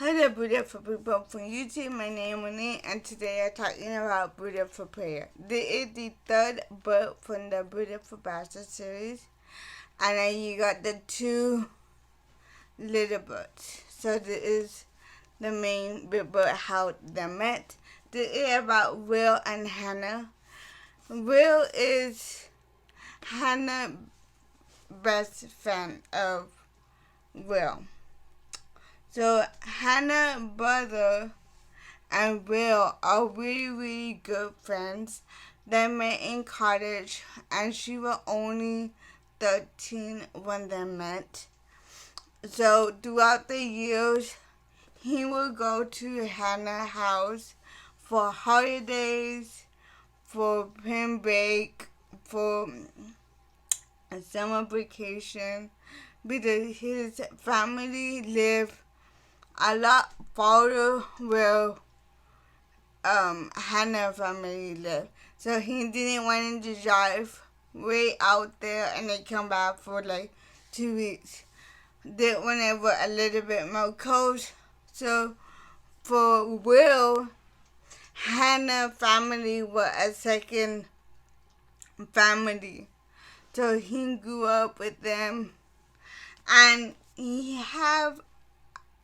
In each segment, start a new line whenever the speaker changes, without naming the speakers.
Hello, beautiful people from YouTube. My name is Monique, and today I'm talking about Beautiful Prayer. This is the third book from the Beautiful Bastard series, and then you got the two little books. So this is the main big book, how they met. This is about Will and Hannah. Will is Hannah's best friend of Will. So Hannah's brother and Will are really good friends. They met in college, and she was only 13 when they met. So throughout the years, he would go to Hannah's house for holidays, for spring break, for a summer vacation, because his family lived a lot farther where Hannah family lived. So he didn't want to drive way out there and then come back for like 2 weeks. Then when it was a little bit more cold. So for Will, Hannah family was a second family. So he grew up with them, and he have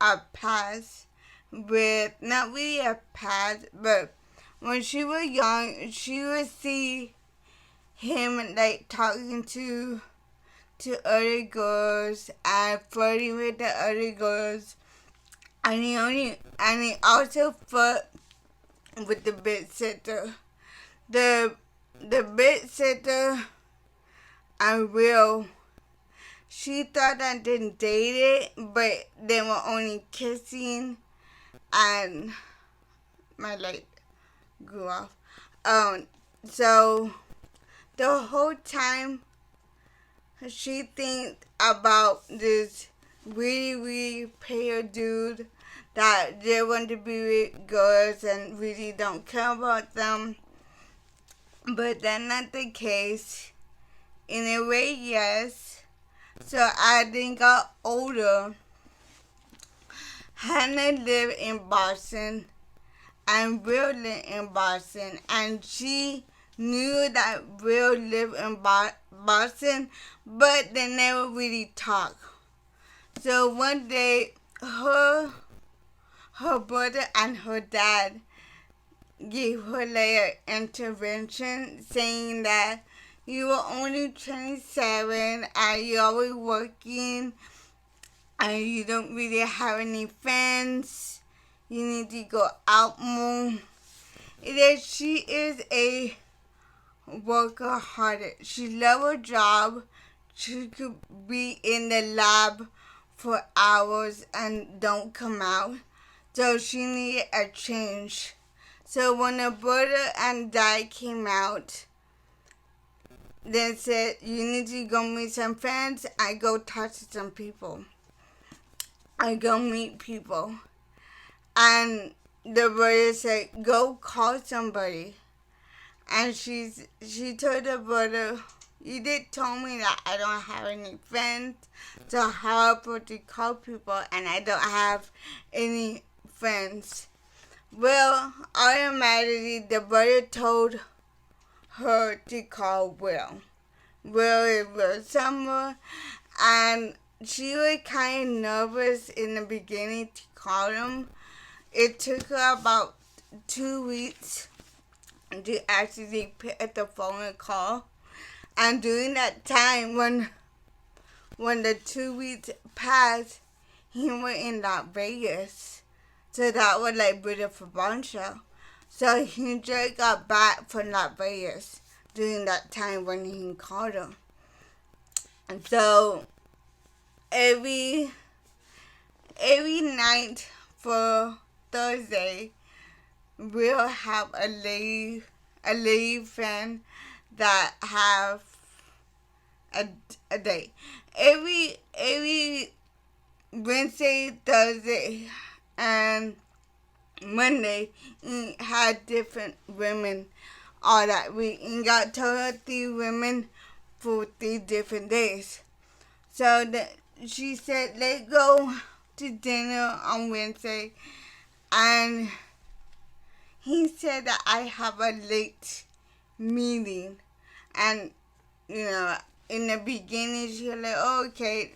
a past with, not really a past, but when she was young, she would see him like talking to other girls and flirting with the other girls, and he also flirt with the big sister. The big sister and Will, she thought that they dated, but they were only kissing, and my light grew off. So the whole time she thinks about this really pale dude that they want to be with girls and really don't care about them. But that's not the case. In a way, yes. So as they got older, Hannah lived in Boston and Will lived in Boston, and she knew that Will lived in Boston, but they never really talked. So one day, her brother and her dad gave her like an intervention saying that you were only 27 and you're always working and you don't really have any friends. You need to go out more. She is a workaholic. She loves her job. She could be in the lab for hours and don't come out. So she needed a change. So when her brother and dad came out, they said, you need to go meet some friends and go talk to some people. I go meet people. And the brother said, go call somebody. And she told the brother, you did tell me that I don't have any friends, so how about to call people and I don't have any friends? Well, automatically the brother told her to call Will. Will is Will Summer, and she was kind of nervous in the beginning to call him. It took her about 2 weeks to actually pick up the phone and call. And during that time, when the 2 weeks passed, he went in Las Vegas. So that was like Beautiful Bombshell. So he just got back from Las Vegas during that time when he called her. And so every night for Thursday, we'll have a lady friend that have a date. Every Wednesday, Thursday, and Monday, he had different women all that week. And got told 3 women for 3 different days. So she said, let's go to dinner on Wednesday, and he said that I have a late meeting. And, in the beginning, she was like, oh, okay.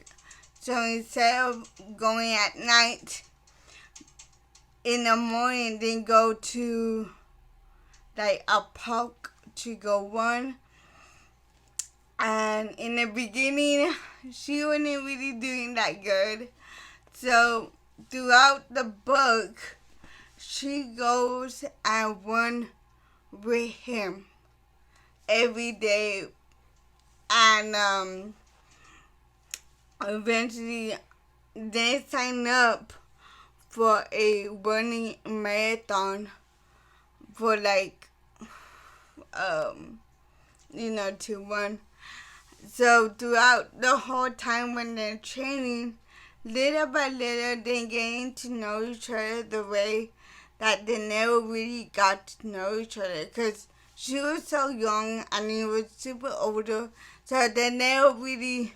So instead of going at night, in the morning, then go to, like, a park to go run. And in the beginning, she wasn't really doing that good. So throughout the book, she goes and run with him every day. And eventually they sign up for a running marathon for to run. So throughout the whole time when they're training, little by little, they're getting to know each other the way that they never really got to know each other. Because she was so young and he was super older, so they never really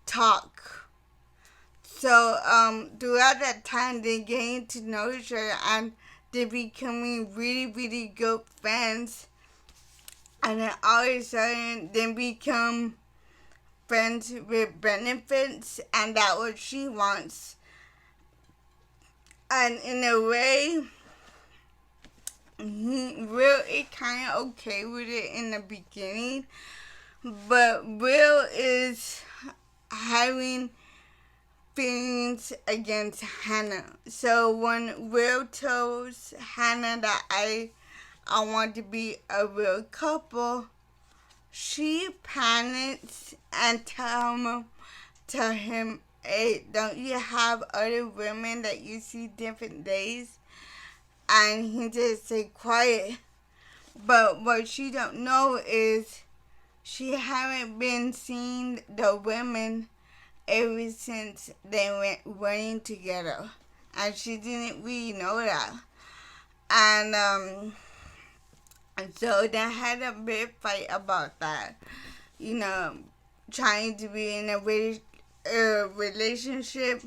talk. So throughout that time, they're getting to know each other and they're becoming really, really good friends. And then all of a sudden, they become friends with benefits, and that's what she wants. And in a way, Will is kind of okay with it in the beginning, but Will is having feelings against Hannah. So when Will tells Hannah that I want to be a real couple, she panics and tell him, hey, don't you have other women that you see different days? And he just stay quiet. But what she don't know is she haven't been seeing the women ever since they went running together. And she didn't really know that. And so they had a big fight about that. Trying to be in a relationship.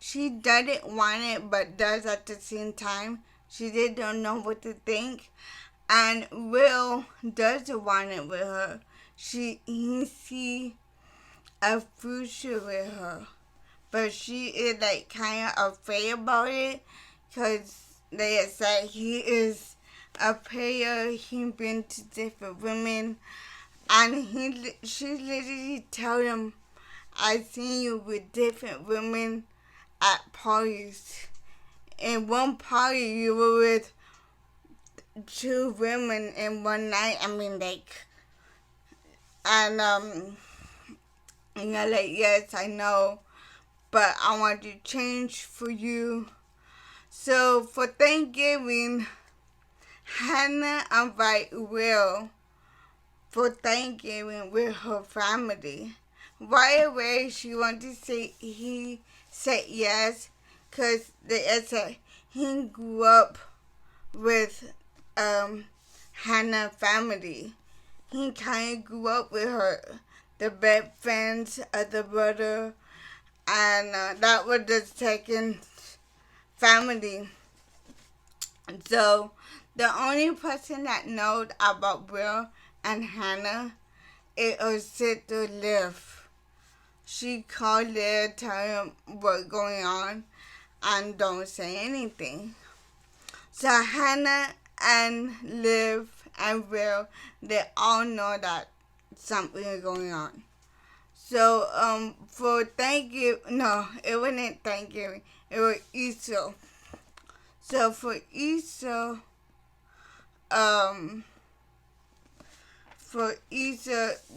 She doesn't want it, but does at the same time. She just don't know what to think. And Will doesn't want it with her. He see a future with her. But she is kind of afraid about it, because they said he is a player. He's been to different women, and she literally tell him, I seen you with different women at parties. In one party, you were with 2 women in one night. Yes, I know, but I want to change for you. So for Thanksgiving, Hannah invited Will for Thanksgiving with her family. Right away, she wanted to say he said yes, because they said he grew up with Hannah's family. He kind of grew up with her, the best friends of the brother, and that was the second family. So the only person that knows about Will and Hannah is her sister Liv. She called Liv, tell him what's going on, and don't say anything. So Hannah and Liv and Will, they all know that something is going on. So for Thanksgiving, no, it wasn't Thanksgiving, it was Easter. So for Easter,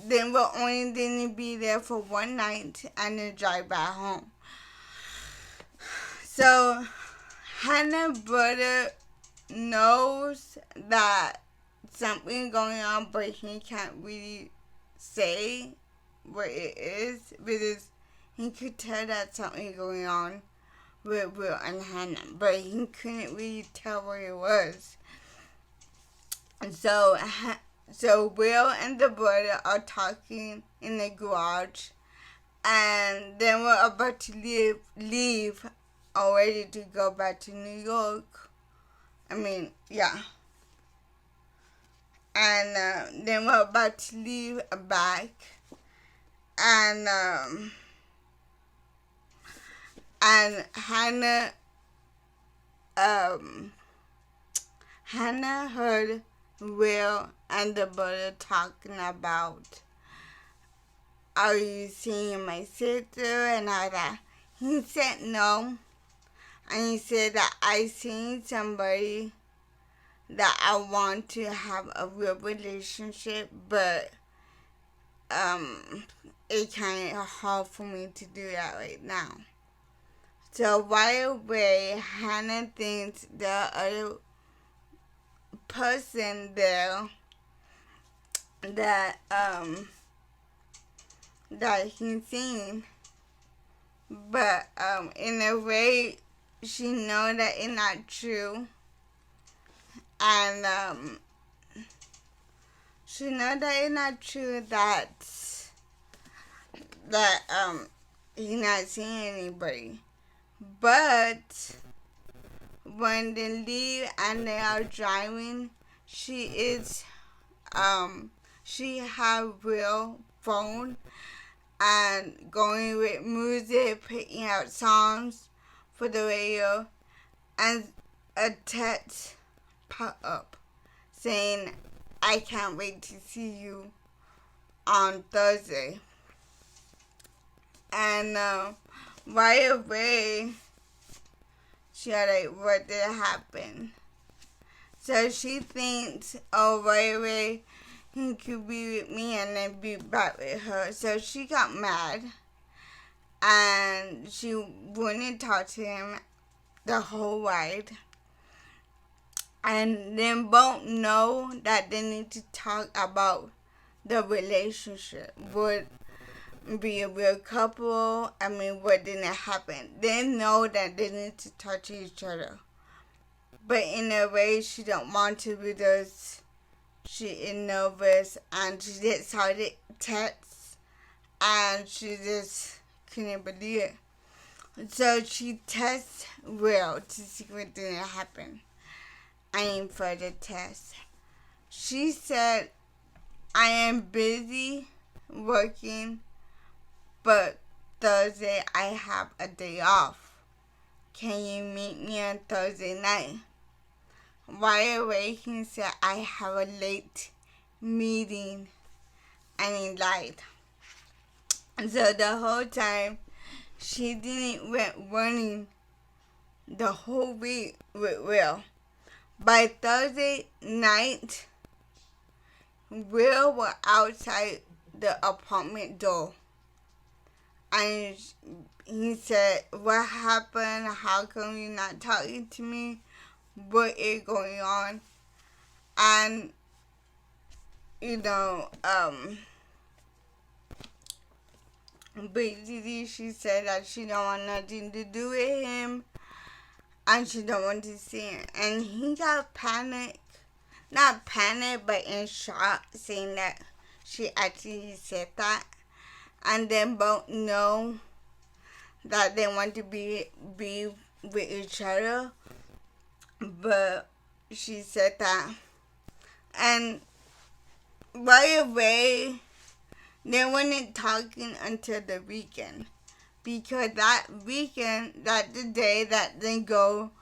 they were only going to be there for one night and then drive back home. So Hannah's brother knows that something going on, but he can't really say what it is, because he could tell that something going on with Will and Hannah, but he couldn't really tell what it was. And so Will and the brother are talking in the garage, and then we're about to leave already to go back to New York. Yeah. And then we're about to leave back, and Hannah heard Will and the brother talking about, "Are you seeing my sister?" and all that. He said no, and he said that I seen somebody that I want to have a real relationship, but it's kind of hard for me to do that right now. So right away, Hannah thinks the other person there that he's seen, but in a way, she know that it's not true, and she know that it's not true that he's not seeing anybody. But when they leave and they are driving, she have Will phone and going with music, picking out songs for the radio, and a text pop up saying, "I can't wait to see you on Thursday." And right away, she had like, what did happen? So she thinks, oh, right away, he could be with me and then be back with her. So she got mad, and she wouldn't talk to him the whole ride. And then both know that they need to talk about the relationship. Would be a real couple. What didn't happen? They know that they need to talk to each other. But in a way, she don't want to because she is nervous and she just saw the text and she just couldn't believe it. So she texts Will to see what didn't happen. For the test. She said, "I am busy working, but Thursday I have a day off. Can you meet me on Thursday night?" Right away, he said, "I have a late meeting," and he lied. So the whole time, she didn't went running the whole week with Will. By Thursday night, Will was outside the apartment door. And he said, "What happened? How come you're not talking to me? What is going on?" And, basically she said that she don't want nothing to do with him. And she don't want to see him. And he got panicked. Not panicked, but in shock, saying that she actually said that. And then both know that they want to be with each other. But she said that. And right away, they weren't talking until the weekend. Because that weekend, that's the day that they go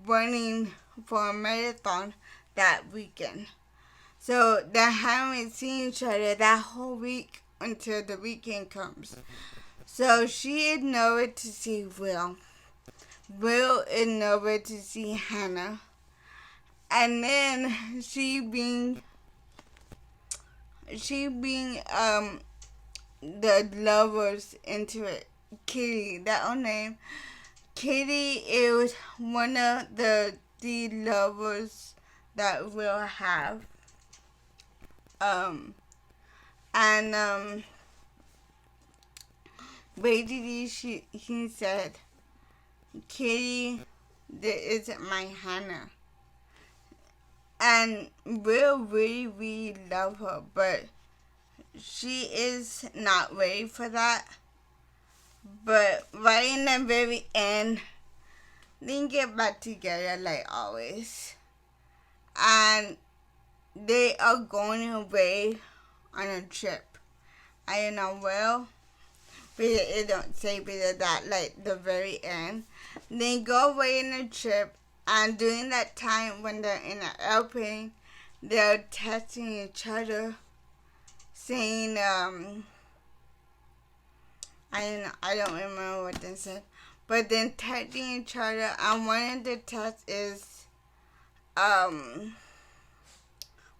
running for a marathon that weekend. So they haven't seen each other that whole week until the weekend comes. So she is nowhere to see Will. Will is nowhere to see Hannah. And then she being the lovers into it. Kitty, that own name. Kitty is one of the lovers that we'll have. Basically he said, "Kitty, this isn't my Hannah." And we'll really, really love her, but she is not ready for that. But right in the very end, they get back together like always. And they are going away on a trip. I don't know where, but it don't say because that like the very end. They go away on a trip, and during that time when they're in an airplane, they're testing each other, saying I don't remember what they said, but then testing each other, and one of the tests is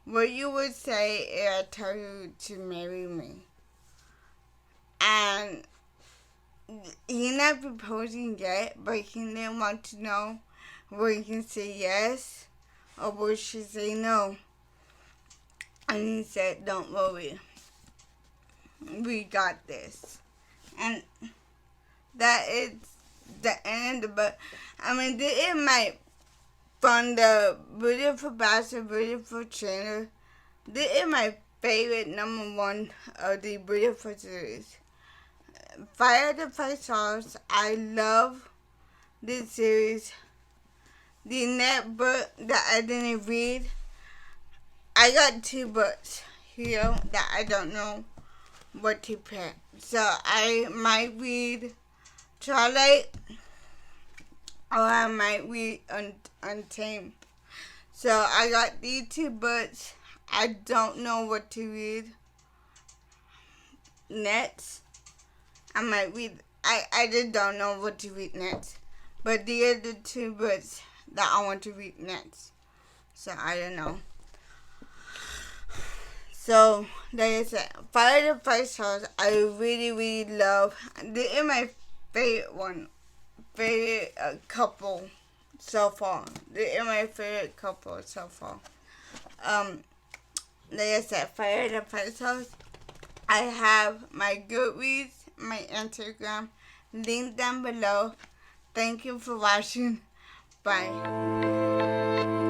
what you would say if I tell you to marry me. And he's not proposing yet, but he didn't want to know where he can say yes or where she say no. And he said, don't worry, we got this. And that is the end of the book. I mean, this is my, from the Beautiful Bastard, Beautiful Trainer, this is my favorite number one of the Beautiful series. Fire the Five Stars. I love this series. The next book that I didn't read, I got 2 books here that I don't know what to pick. So I might read Twilight or I might read Untamed. So I got these 2 books. I don't know what to read next. I might read, I just don't know what to read next. But these are the 2 books that I want to read next. So I don't know. So, like I said, Fire the Five Stars, I really, really love. This is my favorite couple so far. This is my favorite couple so far. Like I said, Fire the Five Stars. I have my Goodreads, my Instagram, link down below. Thank you for watching. Bye.